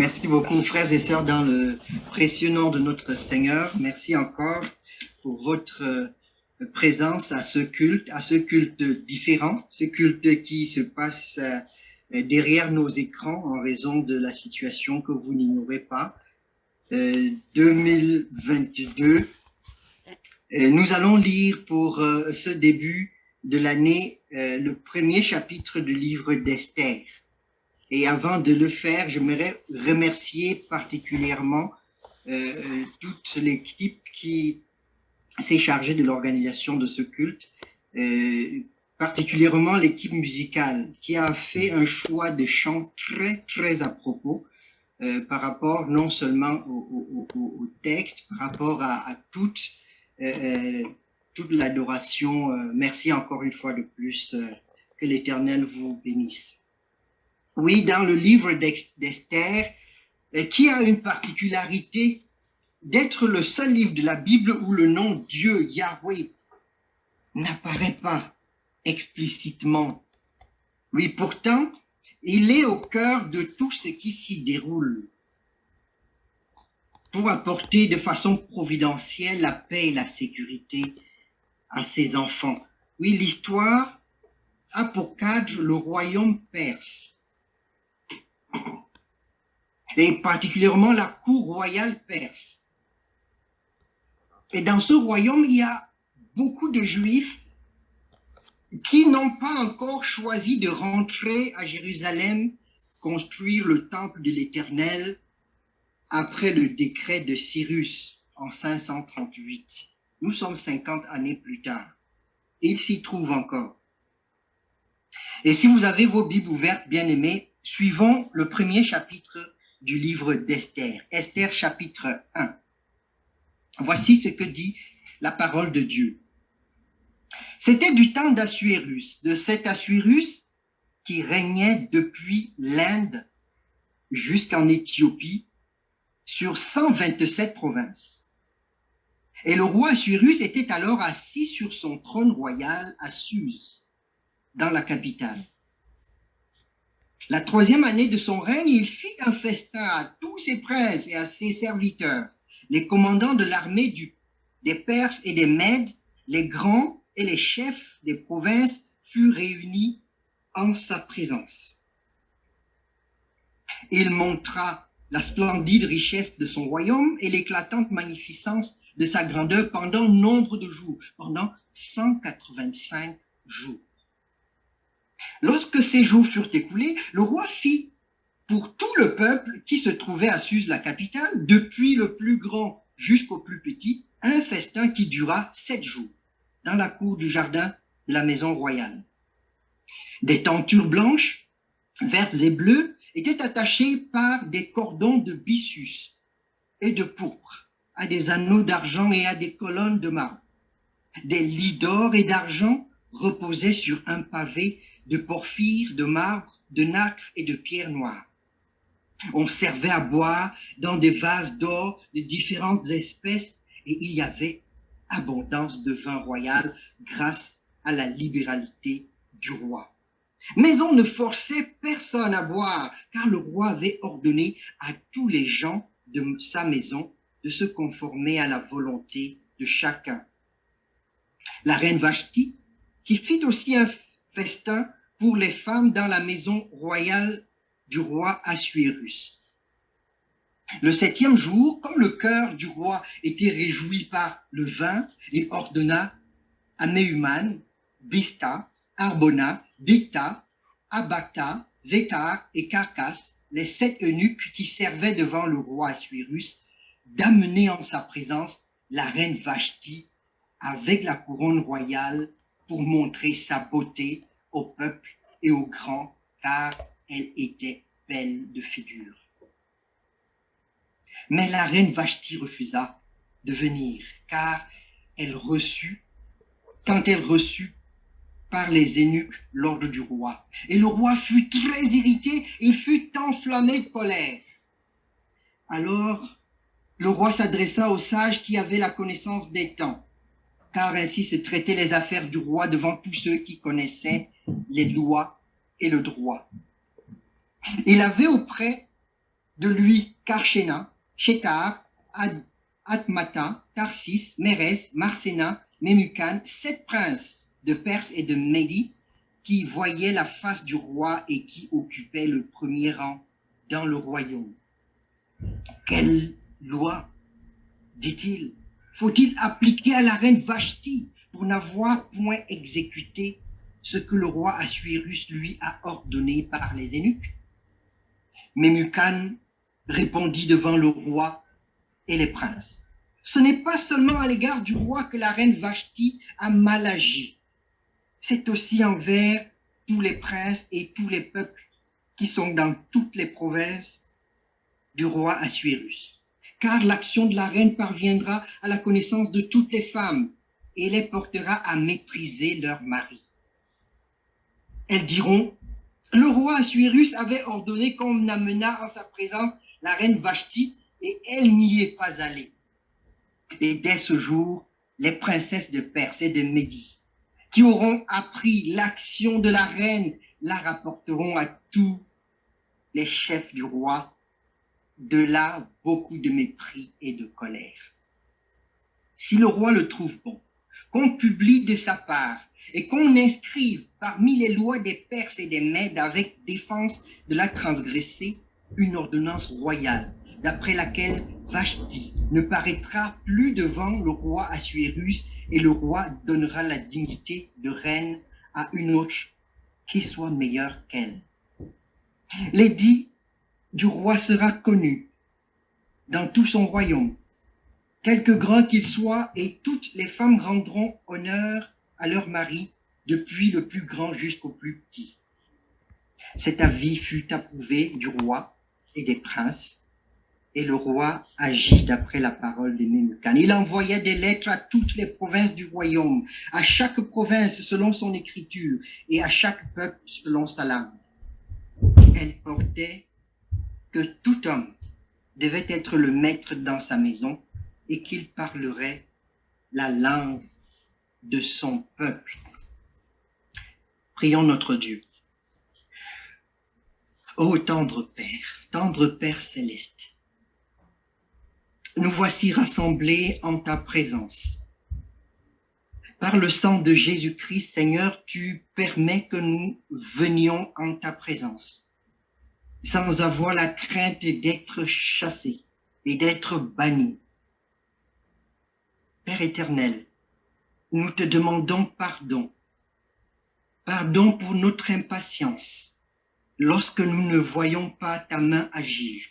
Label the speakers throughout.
Speaker 1: Merci beaucoup, frères et sœurs, dans le précieux nom de notre Seigneur. Merci encore pour votre présence à ce culte différent, ce culte qui se passe derrière nos écrans en raison de la situation que vous n'ignorez pas. 2022. Nous allons lire pour ce début de l'année le premier chapitre du livre d'Esther. Et avant de le faire, j'aimerais remercier particulièrement toute l'équipe qui s'est chargée de l'organisation de ce culte, particulièrement l'équipe musicale qui a fait un choix de chants très, très à propos par rapport non seulement au texte, par rapport à toute l'adoration. Merci encore une fois de plus, que l'Éternel vous bénisse. Oui, dans le livre d'Esther, qui a une particularité d'être le seul livre de la Bible où le nom Dieu, Yahweh, n'apparaît pas explicitement. Oui, pourtant, il est au cœur de tout ce qui s'y déroule pour apporter de façon providentielle la paix et la sécurité à ses enfants. Oui, l'histoire a pour cadre le royaume perse, et particulièrement la cour royale perse. Et dans ce royaume, il y a beaucoup de Juifs qui n'ont pas encore choisi de rentrer à Jérusalem, construire le temple de l'Éternel après le décret de Cyrus en 538. Nous sommes 50 années plus tard. Et ils s'y trouvent encore. Et si vous avez vos Bibles ouvertes, bien-aimés, suivons le premier chapitre du livre d'Esther. Esther chapitre 1. Voici ce que dit la parole de Dieu. C'était du temps d'Assuérus, de cet Assuérus qui régnait depuis l'Inde jusqu'en Éthiopie sur 127 provinces. Et le roi Assuérus était alors assis sur son trône royal à Suse, dans la capitale. La 3e année de son règne, il fit un festin à tous ses princes et à ses serviteurs, les commandants de l'armée des Perses et des Mèdes, les grands et les chefs des provinces furent réunis en sa présence. Il montra la splendide richesse de son royaume et l'éclatante magnificence de sa grandeur pendant nombre de jours, pendant 185 jours. Lorsque ces jours furent écoulés, le roi fit pour tout le peuple qui se trouvait à Suse, la capitale, depuis le plus grand jusqu'au plus petit, un festin qui dura 7 jours, dans la cour du jardin de la maison royale. Des tentures blanches, vertes et bleues étaient attachées par des cordons de byssus et de pourpre à des anneaux d'argent et à des colonnes de marbre. Des lits d'or et d'argent reposaient sur un pavé de porphyre, de marbre, de nacre et de pierre noire. On servait à boire dans des vases d'or de différentes espèces et il y avait abondance de vin royal grâce à la libéralité du roi. Mais on ne forçait personne à boire, car le roi avait ordonné à tous les gens de sa maison de se conformer à la volonté de chacun. La reine Vashti, qui fit aussi un festin pour les femmes dans la maison royale du roi Assuérus. Le 7e jour, comme le cœur du roi était réjoui par le vin, il ordonna à Méhuman, Bista, Arbona, Bicta, Abacta, Zétar et Carcas, les 7 eunuques qui servaient devant le roi Assuérus, d'amener en sa présence la reine Vashti avec la couronne royale pour montrer sa beauté au peuple et aux grands, car elle était belle de figure. Mais la reine Vashti refusa de venir, car quand elle reçut par les eunuques l'ordre du roi. Et le roi fut très irrité, il fut enflammé de colère. Alors, le roi s'adressa aux sages qui avaient la connaissance des temps, car ainsi se traitaient les affaires du roi devant tous ceux qui connaissaient les lois et le droit. Il avait auprès de lui Karshena, Shetar, Admata, Tarsis, Mérès, Marséna, Memucan, 7 princes de Perse et de Médie qui voyaient la face du roi et qui occupaient le premier rang dans le royaume. Quelle loi, dit-il, faut-il appliquer à la reine Vashti pour n'avoir point exécuté ce que le roi Assuérus lui a ordonné par les eunuques? Memucan répondit devant le roi et les princes. Ce n'est pas seulement à l'égard du roi que la reine Vashti a mal agi. C'est aussi envers tous les princes et tous les peuples qui sont dans toutes les provinces du roi Assuérus. Car l'action de la reine parviendra à la connaissance de toutes les femmes et les portera à mépriser leur mari. Elles diront, le roi Assuérus avait ordonné qu'on amenât en sa présence la reine Vashti et elle n'y est pas allée. Et dès ce jour, les princesses de Perse et de Médie, qui auront appris l'action de la reine, la rapporteront à tous les chefs du roi. De là, beaucoup de mépris et de colère. Si le roi le trouve bon, qu'on publie de sa part et qu'on inscrive parmi les lois des Perses et des Mèdes avec défense de la transgresser une ordonnance royale, d'après laquelle Vashti ne paraîtra plus devant le roi Assuérus et le roi donnera la dignité de reine à une autre qui soit meilleure qu'elle. L'édit du roi sera connu dans tout son royaume, quelque grand qu'il soit, et toutes les femmes rendront honneur à leur mari, depuis le plus grand jusqu'au plus petit. Cet avis fut approuvé du roi et des princes, et le roi agit d'après la parole de Memucan. Il envoyait des lettres à toutes les provinces du royaume, à chaque province selon son écriture, et à chaque peuple selon sa langue. Elle portait que tout homme devait être le maître dans sa maison et qu'il parlerait la langue de son peuple. Prions notre Dieu. Ô tendre Père céleste, nous voici rassemblés en ta présence. Par le sang de Jésus-Christ, Seigneur, tu permets que nous venions en ta présence, sans avoir la crainte d'être chassés et d'être bannis. Père éternel, nous te demandons pardon. Pardon pour notre impatience lorsque nous ne voyons pas ta main agir.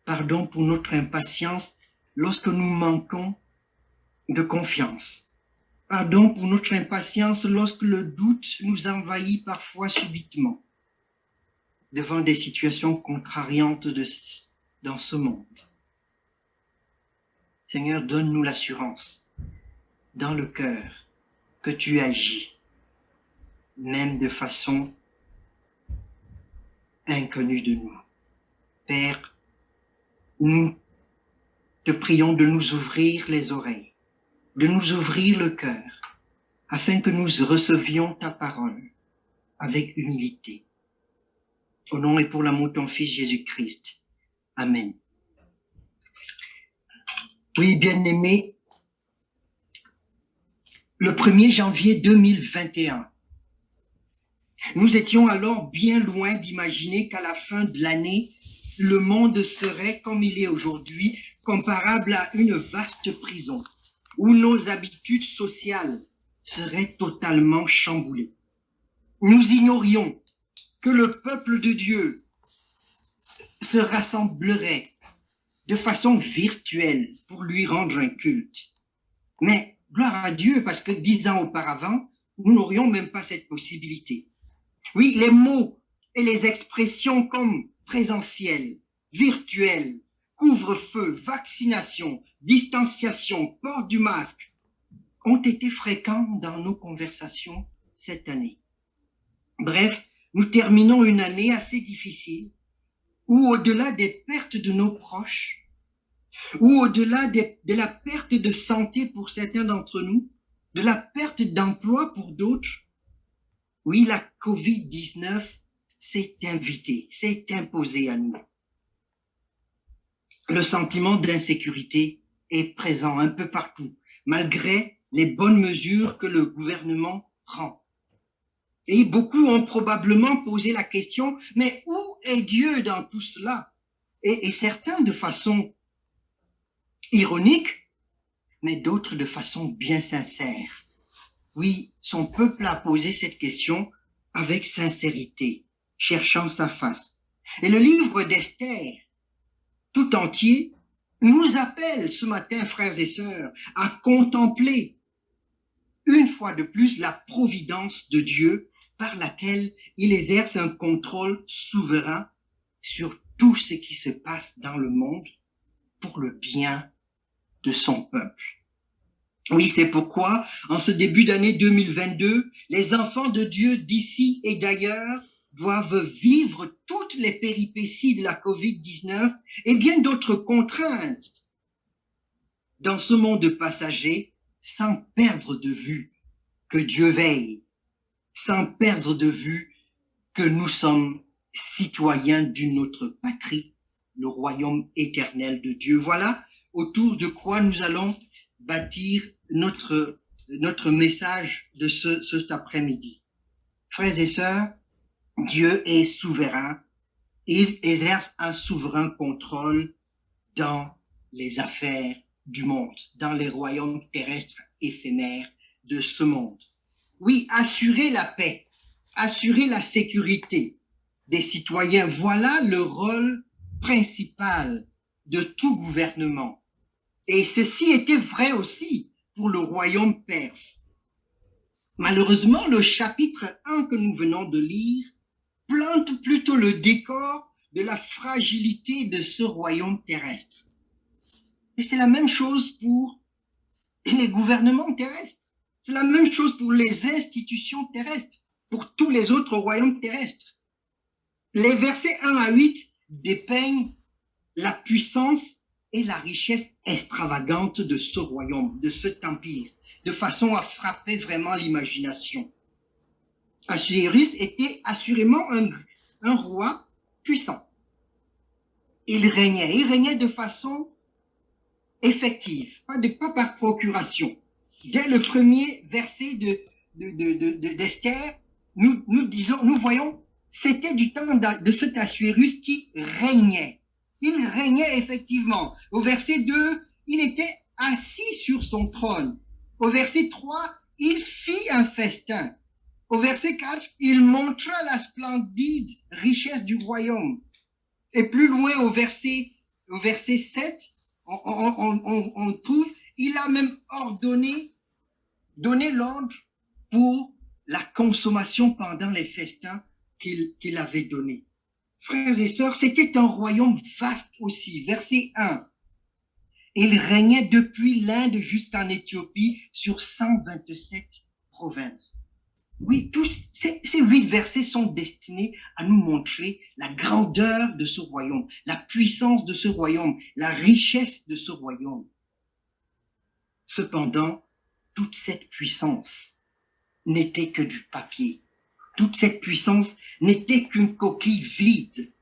Speaker 1: Pardon pour notre impatience lorsque nous manquons de confiance. Pardon pour notre impatience lorsque le doute nous envahit parfois subitement devant des situations contrariantes dans ce monde. Seigneur, donne-nous l'assurance dans le cœur que tu agis, même de façon inconnue de nous. Père, nous te prions de nous ouvrir les oreilles, de nous ouvrir le cœur, afin que nous recevions ta parole avec humilité. Au nom et pour l'amour de ton Fils Jésus-Christ. Amen. Oui, bien-aimés, le 1er janvier 2021, nous étions alors bien loin d'imaginer qu'à la fin de l'année, le monde serait, comme il est aujourd'hui, comparable à une vaste prison, où nos habitudes sociales seraient totalement chamboulées. Nous ignorions que le peuple de Dieu se rassemblerait de façon virtuelle pour lui rendre un culte. Mais gloire à Dieu, parce que 10 ans auparavant, nous n'aurions même pas cette possibilité. Oui, les mots et les expressions comme présentiel, virtuel, couvre-feu, vaccination, distanciation, port du masque ont été fréquents dans nos conversations cette année. Bref, nous terminons une année assez difficile où au-delà des pertes de nos proches, ou au-delà de la perte de santé pour certains d'entre nous, de la perte d'emploi pour d'autres, oui, la COVID-19 s'est invitée, s'est imposée à nous. Le sentiment d'insécurité est présent un peu partout, malgré les bonnes mesures que le gouvernement prend. Et beaucoup ont probablement posé la question, mais où est Dieu dans tout cela? Et certains de façon ironique, mais d'autres de façon bien sincère. Oui, son peuple a posé cette question avec sincérité, cherchant sa face. Et le livre d'Esther, tout entier, nous appelle ce matin, frères et sœurs, à contempler une fois de plus la providence de Dieu par laquelle il exerce un contrôle souverain sur tout ce qui se passe dans le monde pour le bien de son peuple. Oui, c'est pourquoi, en ce début d'année 2022, les enfants de Dieu d'ici et d'ailleurs doivent vivre toutes les péripéties de la COVID-19 et bien d'autres contraintes dans ce monde passager sans perdre de vue que Dieu veille, sans perdre de vue que nous sommes citoyens d'une autre patrie, le royaume éternel de Dieu. Voilà autour de quoi nous allons bâtir notre message de cet après-midi. Frères et sœurs, Dieu est souverain. Il exerce un souverain contrôle dans les affaires du monde, dans les royaumes terrestres éphémères de ce monde. Oui, assurer la paix, assurer la sécurité des citoyens, voilà le rôle principal de tout gouvernement. Et ceci était vrai aussi pour le royaume perse. Malheureusement, le chapitre 1 que nous venons de lire plante plutôt le décor de la fragilité de ce royaume terrestre. Et c'est la même chose pour les gouvernements terrestres. C'est la même chose pour les institutions terrestres, pour tous les autres royaumes terrestres. Les versets 1 à 8 dépeignent la puissance et la richesse extravagante de ce royaume, de cet empire, de façon à frapper vraiment l'imagination. Assuérus était assurément un roi puissant. Il régnait de façon effective, pas par procuration. Dès le premier verset d'Esther, nous voyons, c'était du temps de cet Assuérus qui régnait. Il régnait effectivement. Au verset 2, il était assis sur son trône. Au verset 3, il fit un festin. Au verset 4, il montra la splendide richesse du royaume. Et plus loin, au verset 7, on trouve, il a même donné l'ordre pour la consommation pendant les festins qu'il avait donnés. Frères et sœurs, c'était un royaume vaste aussi. Verset 1. Il régnait depuis l'Inde jusqu'en Éthiopie sur 127 provinces. Oui, tous ces 8 versets sont destinés à nous montrer la grandeur de ce royaume, la puissance de ce royaume, la richesse de ce royaume. Cependant, toute cette puissance n'était que du papier. Toute cette puissance n'était qu'une coquille vide,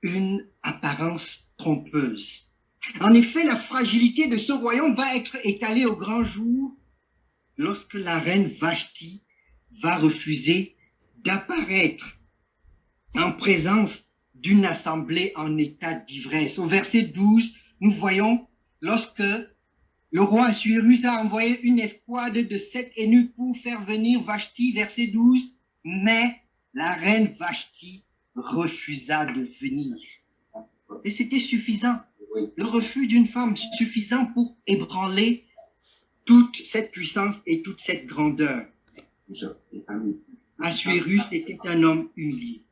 Speaker 1: une apparence trompeuse. En effet, la fragilité de ce royaume va être étalée au grand jour lorsque la reine Vashti va refuser d'apparaître en présence d'une assemblée en état d'ivresse. Au verset 12, nous voyons lorsque le roi Assuérus a envoyé une escouade de 7 eunuques pour faire venir Vashti, verset 12, mais la reine Vashti refusa de venir. Et c'était suffisant. Le refus d'une femme suffisant pour ébranler toute cette puissance et toute cette grandeur. Assuérus était un homme humilié,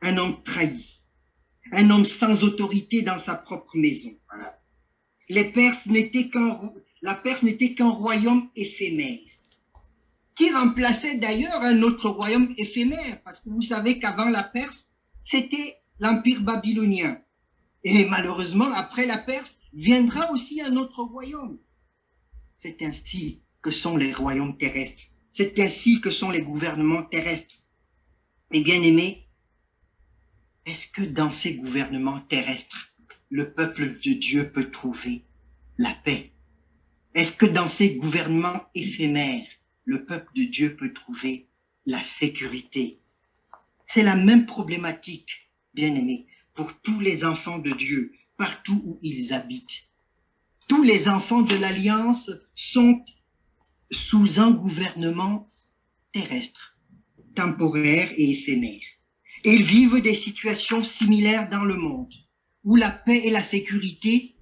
Speaker 1: un homme trahi, un homme sans autorité dans sa propre maison. La Perse n'était qu'un royaume éphémère, qui remplaçait d'ailleurs un autre royaume éphémère, parce que vous savez qu'avant la Perse, c'était l'empire babylonien. Et malheureusement, après la Perse, viendra aussi un autre royaume. C'est ainsi que sont les royaumes terrestres. C'est ainsi que sont les gouvernements terrestres. Et bien aimés, est-ce que dans ces gouvernements terrestres, le peuple de Dieu peut trouver la paix? Est-ce que dans ces gouvernements éphémères, le peuple de Dieu peut trouver la sécurité? C'est la même problématique, bien-aimés, pour tous les enfants de Dieu, partout où ils habitent. Tous les enfants de l'Alliance sont sous un gouvernement terrestre, temporaire et éphémère. Et ils vivent des situations similaires dans le monde, où la paix et la sécurité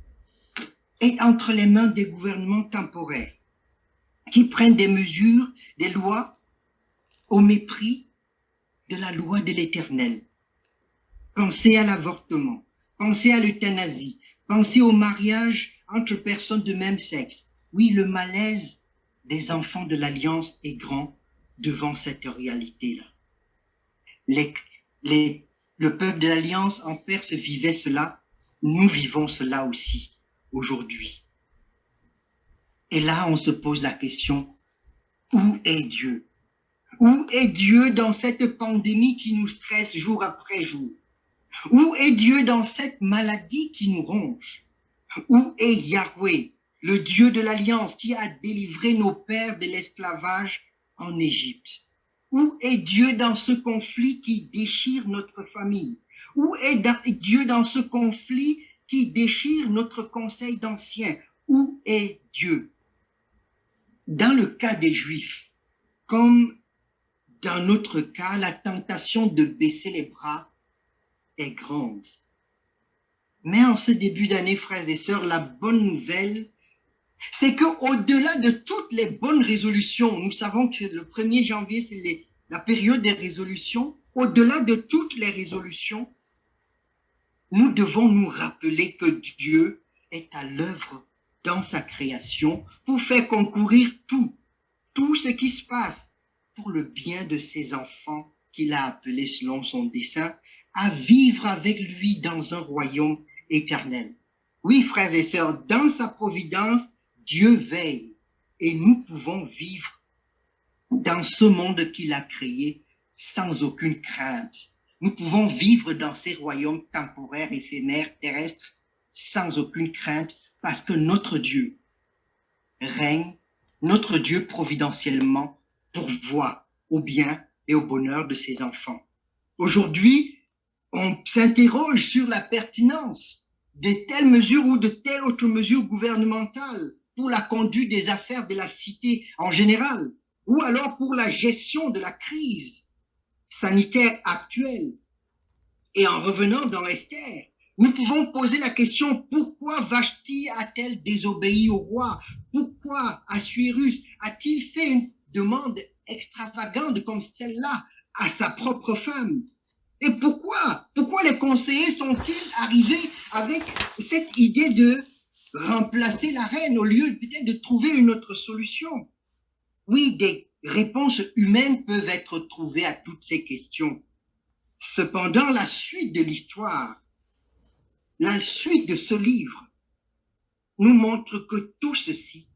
Speaker 1: est entre les mains des gouvernements temporaires, qui prennent des mesures, des lois, au mépris de la loi de l'Éternel. Pensez à l'avortement, pensez à l'euthanasie, pensez au mariage entre personnes de même sexe. Oui, le malaise des enfants de l'Alliance est grand devant cette réalité-là. Le peuple de l'Alliance en Perse vivait cela, nous vivons cela aussi aujourd'hui. Et là, on se pose la question, où est Dieu? Où est Dieu dans cette pandémie qui nous stresse jour après jour? Où est Dieu dans cette maladie qui nous ronge? Où est Yahweh, le Dieu de l'Alliance qui a délivré nos pères de l'esclavage en Égypte? Où est Dieu dans ce conflit qui déchire notre famille? Où est Dieu dans ce conflit qui déchire notre conseil d'anciens? Où est Dieu? Dans le cas des Juifs, comme dans notre cas, la tentation de baisser les bras est grande. Mais en ce début d'année, frères et sœurs, la bonne nouvelle, c'est qu'au-delà de toutes les bonnes résolutions, nous savons que le 1er janvier, c'est la période des résolutions, au-delà de toutes les résolutions, nous devons nous rappeler que Dieu est à l'œuvre dans sa création pour faire concourir tout ce qui se passe pour le bien de ses enfants qu'il a appelés selon son dessein à vivre avec lui dans un royaume éternel. Oui, frères et sœurs, dans sa providence, Dieu veille et nous pouvons vivre dans ce monde qu'il a créé sans aucune crainte. Nous pouvons vivre dans ces royaumes temporaires, éphémères, terrestres, sans aucune crainte parce que notre Dieu règne, notre Dieu providentiellement pourvoit au bien et au bonheur de ses enfants. Aujourd'hui, on s'interroge sur la pertinence de telles mesures ou de telles autres mesures gouvernementales pour la conduite des affaires de la cité en général, ou alors pour la gestion de la crise sanitaire actuelle. Et en revenant dans Esther, nous pouvons poser la question, pourquoi Vashti a-t-elle désobéi au roi? Pourquoi Assuérus a-t-il fait une demande extravagante comme celle-là à sa propre femme? Et pourquoi les conseillers sont-ils arrivés avec cette idée de remplacer la reine au lieu peut-être de trouver une autre solution? Oui, des réponses humaines peuvent être trouvées à toutes ces questions. Cependant, la suite de l'histoire, la suite de ce livre, nous montre que tout ceci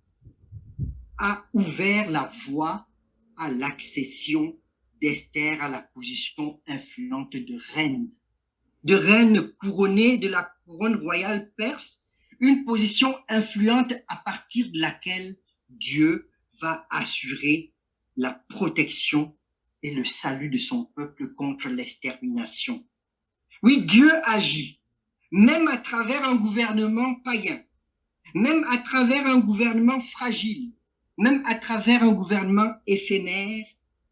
Speaker 1: a ouvert la voie à l'accession d'Esther à la position influente de reine couronnée de la couronne royale perse, une position influente à partir de laquelle Dieu va assurer la protection et le salut de son peuple contre l'extermination. Oui, Dieu agit, même à travers un gouvernement païen, même à travers un gouvernement fragile, même à travers un gouvernement éphémère,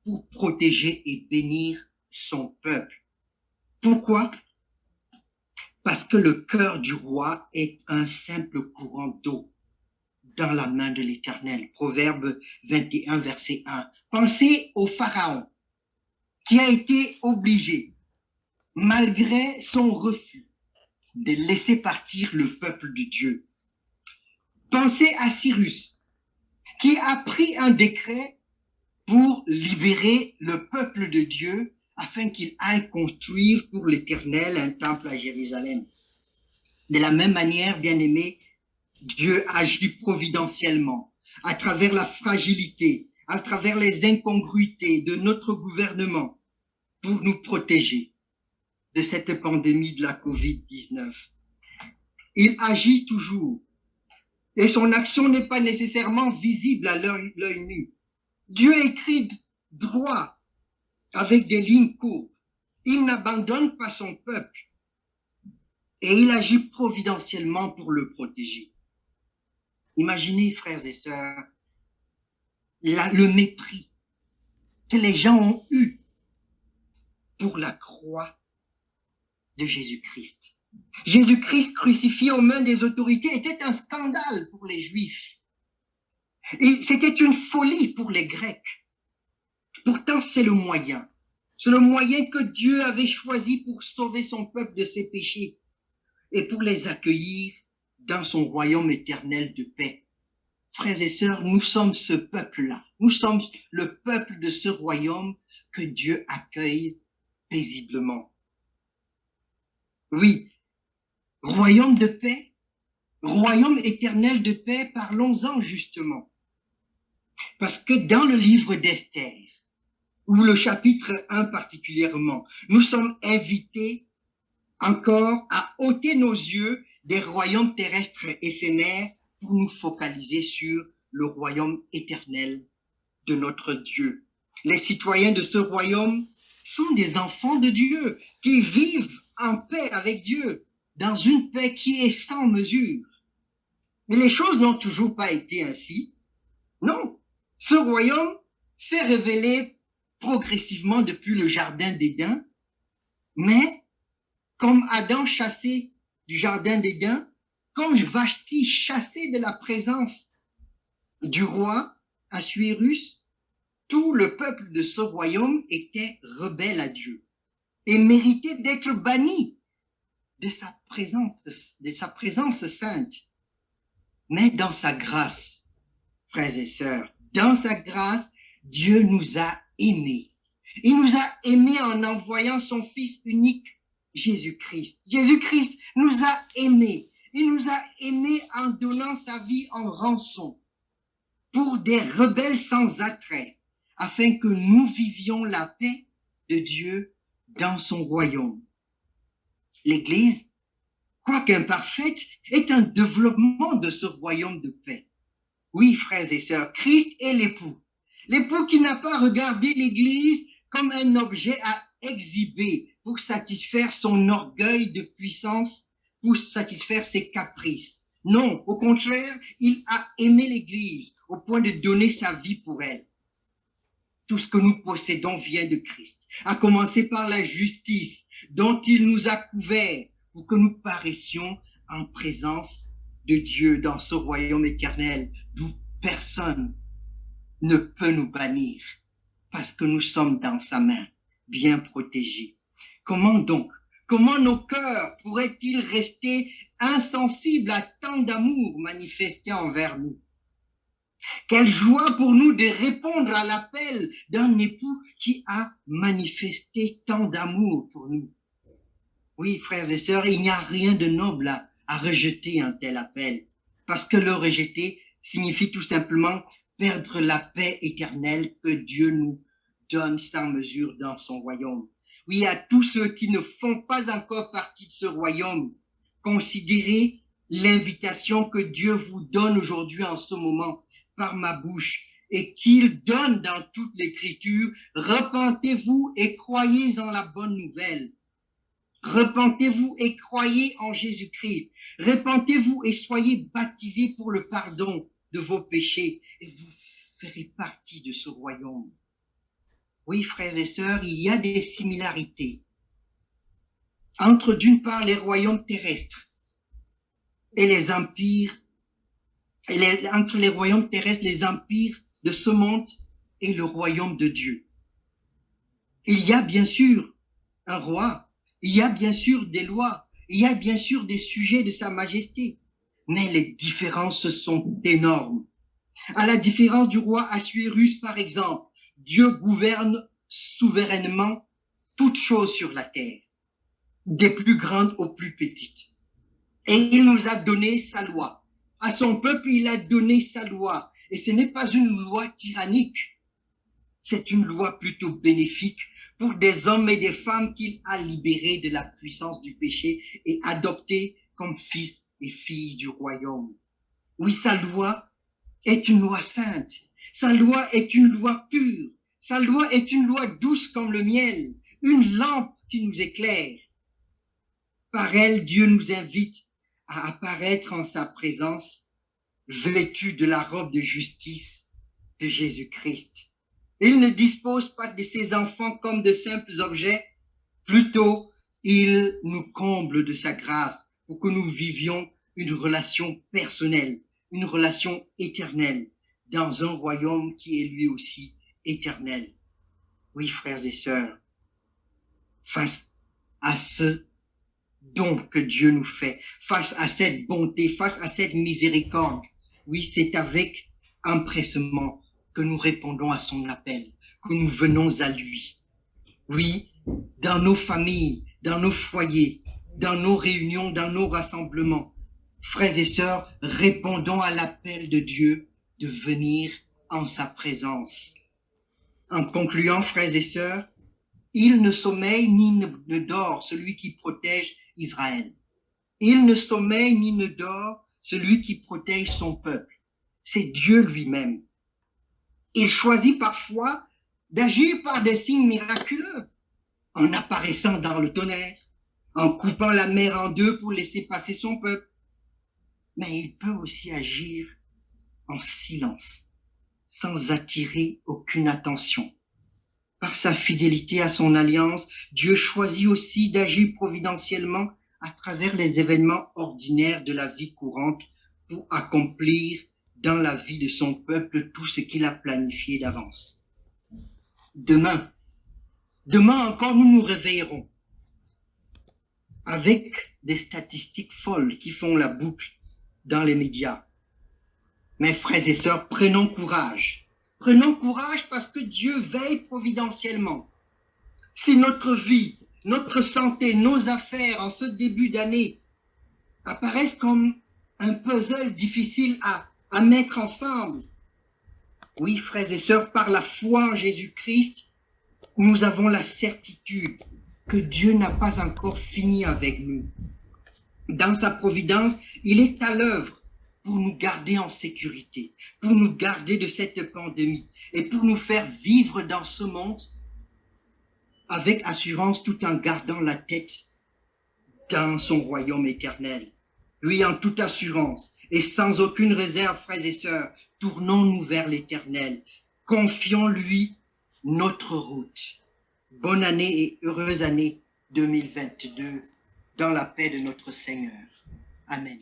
Speaker 1: pour protéger et bénir son peuple. Pourquoi? Parce que le cœur du roi est un simple courant d'eau dans la main de l'Éternel. Proverbe 21, verset 1. Pensez au Pharaon qui a été obligé, malgré son refus, de laisser partir le peuple de Dieu. Pensez à Cyrus qui a pris un décret pour libérer le peuple de Dieu afin qu'il aille construire pour l'Éternel un temple à Jérusalem. De la même manière, bien-aimés, Dieu agit providentiellement à travers la fragilité, à travers les incongruités de notre gouvernement pour nous protéger de cette pandémie de la COVID-19. Il agit toujours. Et son action n'est pas nécessairement visible à l'œil nu. Dieu écrit droit avec des lignes courbes. Il n'abandonne pas son peuple et il agit providentiellement pour le protéger. Imaginez, frères et sœurs, le mépris que les gens ont eu pour la croix de Jésus-Christ. Jésus-Christ crucifié aux mains des autorités était un scandale pour les Juifs. Et c'était une folie pour les Grecs. Pourtant, c'est le moyen. C'est le moyen que Dieu avait choisi pour sauver son peuple de ses péchés et pour les accueillir dans son royaume éternel de paix. Frères et sœurs, nous sommes ce peuple-là. Nous sommes le peuple de ce royaume que Dieu accueille paisiblement. Oui, royaume de paix, royaume éternel de paix, parlons-en justement. Parce que dans le livre d'Esther, ou le chapitre 1 particulièrement, nous sommes invités encore à ôter nos yeux des royaumes terrestres éphémères pour nous focaliser sur le royaume éternel de notre Dieu. Les citoyens de ce royaume sont des enfants de Dieu qui vivent en paix avec Dieu, dans une paix qui est sans mesure. Mais les choses n'ont toujours pas été ainsi. Non, ce royaume s'est révélé progressivement depuis le jardin d'Éden, mais comme Adam chassé du jardin d'Éden, comme Vashti chassée de la présence du roi Assuérus, tout le peuple de ce royaume était rebelle à Dieu et méritait d'être banni de sa présence sainte. Mais dans sa grâce, frères et sœurs, dans sa grâce, Dieu nous a aimés. Il nous a aimés en envoyant son Fils unique, Jésus-Christ. Jésus-Christ nous a aimés. Il nous a aimés en donnant sa vie en rançon pour des rebelles sans attrait, afin que nous vivions la paix de Dieu dans son royaume. L'Église, quoique imparfaite, est un développement de ce royaume de paix. Oui, frères et sœurs, Christ est l'époux. L'époux qui n'a pas regardé l'Église comme un objet à exhiber pour satisfaire son orgueil de puissance, pour satisfaire ses caprices. Non, au contraire, il a aimé l'Église au point de donner sa vie pour elle. Tout ce que nous possédons vient de Christ, à commencer par la justice dont il nous a couverts pour que nous paraissions en présence de Dieu dans ce royaume éternel d'où personne ne peut nous bannir parce que nous sommes dans sa main, bien protégés. Comment donc, comment nos cœurs pourraient-ils rester insensibles à tant d'amour manifesté envers nous? Quelle joie pour nous de répondre à l'appel d'un époux qui a manifesté tant d'amour pour nous. Oui, frères et sœurs, il n'y a rien de noble à rejeter un tel appel, parce que le rejeter signifie tout simplement perdre la paix éternelle que Dieu nous donne sans mesure dans son royaume. Oui, à tous ceux qui ne font pas encore partie de ce royaume, considérez l'invitation que Dieu vous donne aujourd'hui en ce moment par ma bouche et qu'il donne dans toute l'écriture. Repentez-vous et croyez en la bonne nouvelle. Repentez-vous et croyez en Jésus-Christ. Repentez-vous et soyez baptisés pour le pardon de vos péchés et vous ferez partie de ce royaume. Oui, frères et sœurs, il y a des similarités entre d'une part les royaumes terrestres et les empires, entre les royaumes terrestres, les empires de ce monde et le royaume de Dieu. Il y a bien sûr un roi, il y a bien sûr des lois, il y a bien sûr des sujets de sa majesté, mais les différences sont énormes. À la différence du roi Assuérus, par exemple, Dieu gouverne souverainement toutes choses sur la terre, des plus grandes aux plus petites. Et il nous a donné sa loi. À son peuple, il a donné sa loi. Et ce n'est pas une loi tyrannique. C'est une loi plutôt bénéfique pour des hommes et des femmes qu'il a libérés de la puissance du péché et adoptés comme fils et filles du royaume. Oui, sa loi est une loi sainte. Sa loi est une loi pure. Sa loi est une loi douce comme le miel, une lampe qui nous éclaire. Par elle, Dieu nous invite à apparaître en sa présence, vêtus de la robe de justice de Jésus-Christ. Il ne dispose pas de ses enfants comme de simples objets, plutôt il nous comble de sa grâce pour que nous vivions une relation personnelle, une relation éternelle dans un royaume qui est lui aussi éternel. Oui, frères et sœurs, face à ce don que Dieu nous fait, face à cette bonté, face à cette miséricorde, oui, c'est avec empressement que nous répondons à son appel, que nous venons à lui. Oui, dans nos familles, dans nos foyers, dans nos réunions, dans nos rassemblements, frères et sœurs, répondons à l'appel de Dieu de venir en sa présence. En concluant, frères et sœurs, il ne sommeille ni ne dort celui qui protège Israël. Il ne sommeille ni ne dort celui qui protège son peuple. C'est Dieu lui-même. Il choisit parfois d'agir par des signes miraculeux, en apparaissant dans le tonnerre, en coupant la mer en deux pour laisser passer son peuple. Mais il peut aussi agir en silence, sans attirer aucune attention. Par sa fidélité à son alliance, Dieu choisit aussi d'agir providentiellement à travers les événements ordinaires de la vie courante pour accomplir dans la vie de son peuple tout ce qu'il a planifié d'avance. Demain encore, nous nous réveillerons avec des statistiques folles qui font la boucle dans les médias. Mes frères et sœurs, prenons courage. Prenons courage parce que Dieu veille providentiellement. Si notre vie, notre santé, nos affaires en ce début d'année apparaissent comme un puzzle difficile à mettre ensemble, oui, frères et sœurs, par la foi en Jésus-Christ, nous avons la certitude que Dieu n'a pas encore fini avec nous. Dans sa providence, il est à l'œuvre pour nous garder en sécurité, pour nous garder de cette pandémie et pour nous faire vivre dans ce monde avec assurance tout en gardant la tête dans son royaume éternel. Oui, en toute assurance et sans aucune réserve, frères et sœurs, tournons-nous vers l'éternel. Confions-lui notre route. Bonne année et heureuse année 2022 dans la paix de notre Seigneur. Amen.